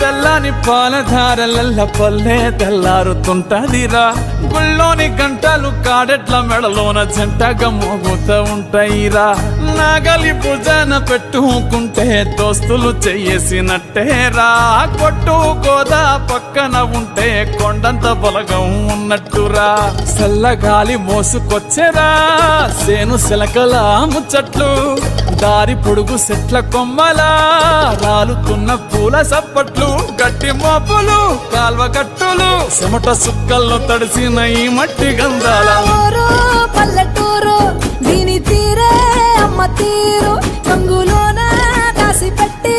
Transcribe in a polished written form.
తెల్లని పాలధారలల్ల పల్లె తెల్లారుతుంటదిరా గుళ్ళోని గంటలు కాడెట్ల మెడలోన జంటగా మోగుతూ ఉంటాయిరా నాగలి భుజాన పెట్టుకుంటే దోస్తులు చెయ్యేసినట్టేరా కొట్టు గోదా పక్కన ఉంటే కొండంత బలగం ఉన్నట్టురా చల్లగాలి మోసుకొచ్చెరా సేను శిలకల ముచ్చట్లు దారి పొడుగు చెట్ల కొమ్మలా రాలుతున్న పూల సప్పట్లు గట్టి మోపులు కాల్వ కట్టులు చెమట సుక్కల్లో తడిసిన ఈ మట్టి గంధాల ఊరు పల్లెటూరు దీని తీరే అమ్మ తీరు రంగులోన దాసి పెట్టి